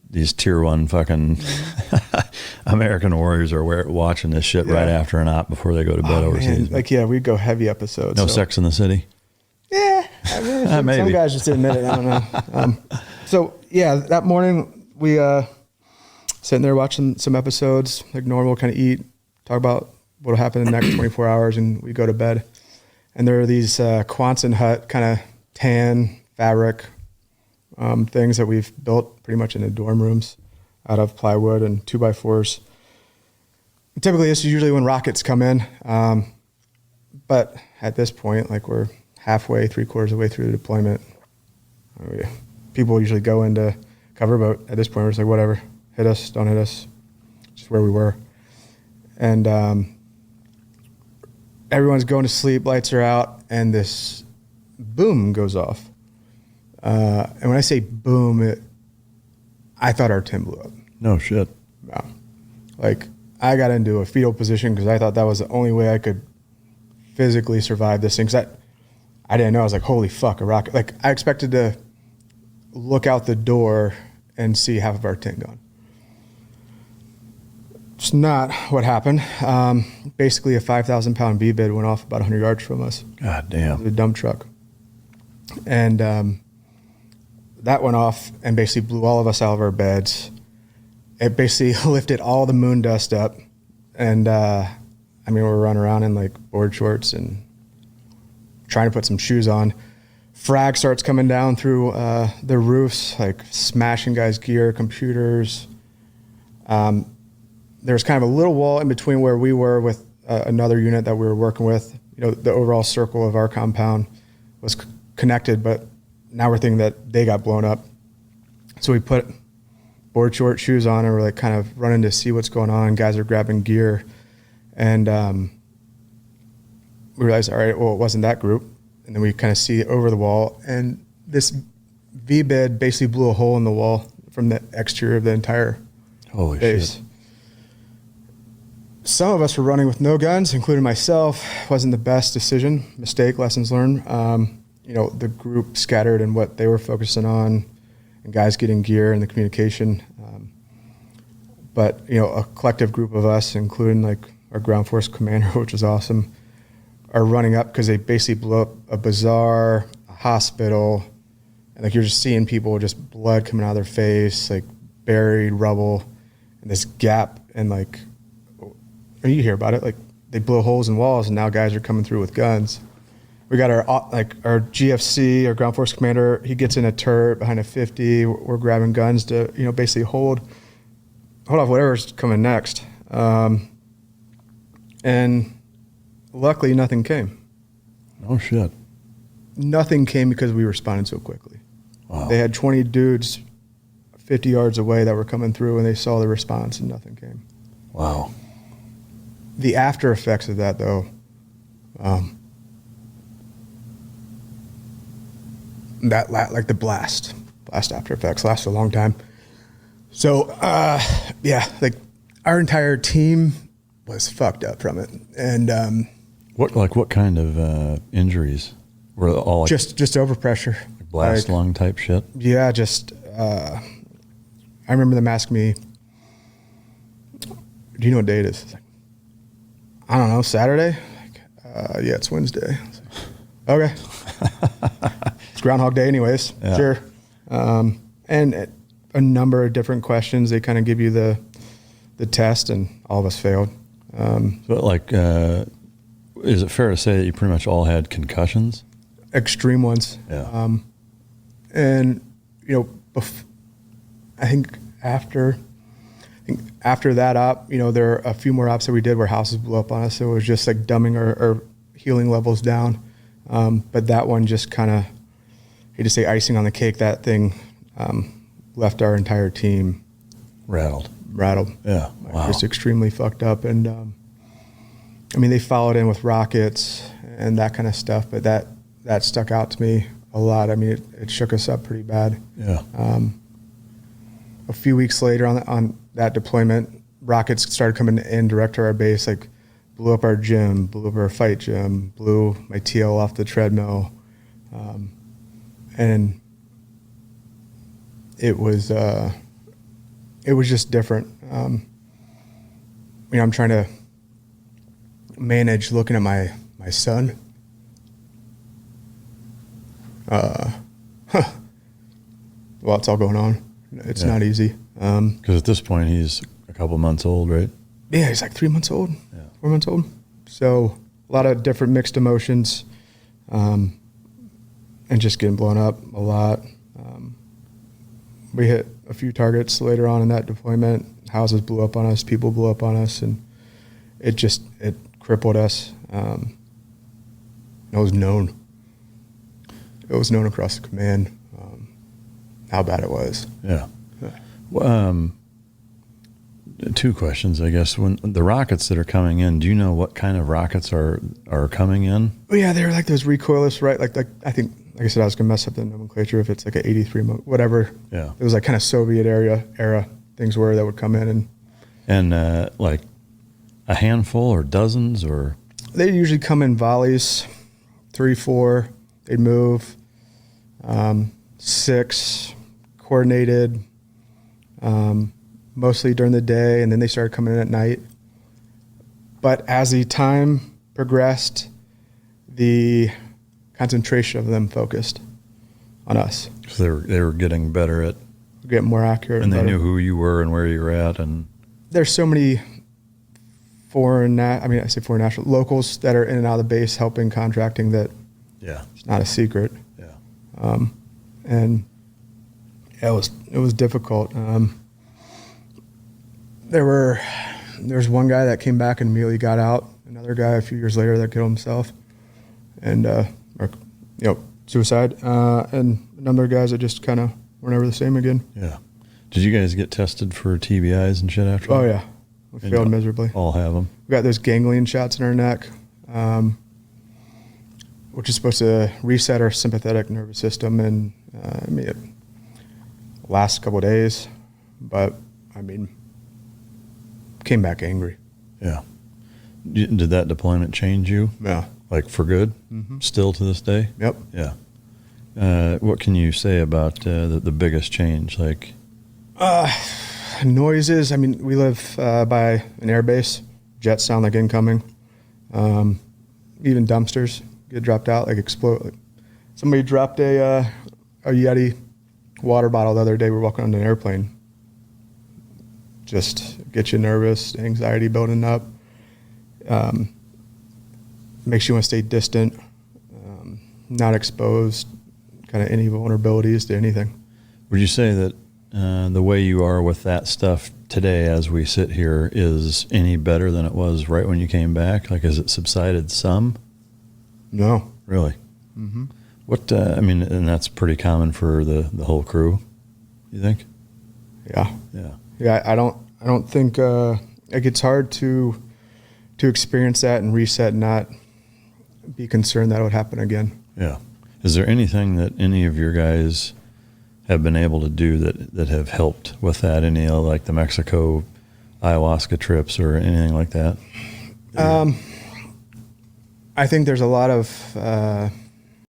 these tier 1 fucking American warriors are watching this shit right after an op before they go to bed overseas. Man. We'd go heavy episodes. No Sex in the City? Yeah. I mean, maybe. Some guys just didn't admit it. I don't know. That morning we sitting there watching some episodes like normal, kind of eat, talk about what'll happen in the next 24 hours, and we go to bed. And there are these Quonset hut kind of tan fabric things that we've built pretty much in the dorm rooms out of plywood and 2x4s. Typically, this is usually when rockets come in. But at this point, we're halfway, 3/4 of the way through the deployment. People usually go into cover, but at this point, we're just like, whatever, hit us, don't hit us, just where we were. And everyone's going to sleep, lights are out, and this boom goes off. And when I say boom, I thought our tin blew up. No shit. No. I got into a fetal position because I thought that was the only way I could physically survive this thing. Cause I didn't know. I was like, holy fuck, a rocket. I expected to look out the door and see half of our tin gone. It's not what happened. Basically, a 5,000 pound V-bid went off about 100 yards from us. God damn. It was a dump truck. And that went off and basically blew all of us out of our beds. It basically lifted all the moon dust up. And we're running around in board shorts and trying to put some shoes on. Frag starts coming down through the roofs, smashing guys' gear, computers. There's kind of a little wall in between where we were with another unit that we were working with. The overall circle of our compound was connected, but now we're thinking that they got blown up. So we put board short shoes on and we're kind of running to see what's going on. Guys are grabbing gear. And we realized, all right, well, it wasn't that group. And then we kind of see over the wall, and this V-bed basically blew a hole in the wall from the exterior of the entire base. Shit. Some of us were running with no guns, including myself. Wasn't the best decision. Mistake, lessons learned. The group scattered in what they were focusing on, and guys getting gear and the communication. But a collective group of us, including our ground force commander, which was awesome, are running up because they basically blew up a bazaar, a hospital, and you're just seeing people just blood coming out of their face, buried rubble, and this gap, and you hear about it, they blow holes in walls, and now guys are coming through with guns. We got our GFC, our ground force commander, he gets in a turret behind a 50. We're grabbing guns to basically hold off whatever's coming next. And luckily nothing came. Oh shit. Nothing came because we responded so quickly. Wow. They had 20 dudes 50 yards away that were coming through, and they saw the response and nothing came. Wow. The after effects of that, though, the blast after effects last a long time. So, our entire team was fucked up from it. And what kind of injuries were all? Just overpressure, blast lung type shit. Yeah, just I remember them asking me, "Do you know what day it is?" I don't know, Saturday? Yeah, it's Wednesday. Okay. It's Groundhog Day anyways. Yeah. Sure. And a number of different questions. They kind of give you the test, and all of us failed. But is it fair to say that you pretty much all had concussions? Extreme ones. Yeah. And, I think after that op, there are a few more ops that we did where houses blew up on us. So it was just dumbing our healing levels down. But that one just kind of, I hate to say icing on the cake, that thing left our entire team rattled. Yeah. Wow. Just extremely fucked up. And they followed in with rockets and that kind of stuff, but that stuck out to me a lot. It shook us up pretty bad. Yeah. A few weeks later on that deployment, rockets started coming in direct to our base, blew up our gym, blew up our fight gym, blew my TL off the treadmill. And it was just different. I'm trying to manage looking at my son. Well, it's all going on. It's not easy. Because at this point, he's a couple months old, right? Yeah, he's like 3 months old, 4 months old. So a lot of different mixed emotions, and just getting blown up a lot. We hit a few targets later on in that deployment. Houses blew up on us, people blew up on us, and it crippled us. It was known. It was known across the command how bad it was. Yeah. Well, 2 questions, I guess. When the rockets that are coming in, do you know what kind of rockets are coming in? Oh yeah, they're like those recoilless, right? Like I think, like I said, I was gonna mess up the nomenclature if it's like an 83, whatever. Yeah. It was like kind of Soviet era things where that would come in and like a handful or dozens or. They usually come in volleys, 3, 4. They'd move, 6, coordinated, mostly during the day, and then they started coming in at night. But as the time progressed, the concentration of them focused on us. So they were getting better at getting more accurate, and they better. knew who you were and where you were at, and there's so many foreign national locals that are in and out of the base helping contracting that it's not a secret. And it was difficult. There's one guy that came back and immediately got out. Another guy a few years later that killed himself, and suicide. And a number of guys that just kind of were never the same again. Yeah. Did you guys get tested for TBIs and shit after? Oh yeah, we failed miserably. All have them. We got those ganglion shots in our neck, which is supposed to reset our sympathetic nervous system, and it lasts a couple of days, but came back angry. Yeah. Did that deployment change you? Yeah. Like for good? Mm-hmm. Still to this day? Yep. Yeah. What can you say about the biggest change? Like noises. We live by an air base. Jets sound like incoming. Even dumpsters get dropped out, like explode. Like somebody dropped a Yeti water bottle the other day. We were walking on an airplane. Just gets you nervous, anxiety building up. Makes you want to stay distant, not exposed, kind of any vulnerabilities to anything. Would you say that the way you are with that stuff today as we sit here is any better than it was right when you came back? Like, has it subsided some? No. Really? Mm-hmm. What, and that's pretty common for the whole crew, you think? Yeah. Yeah. Yeah, I don't think, it's hard to experience that and reset and not be concerned that it would happen again. Yeah. Is there anything that any of your guys have been able to do that have helped with that? Any like the Mexico ayahuasca trips or anything like that? I think there's a lot of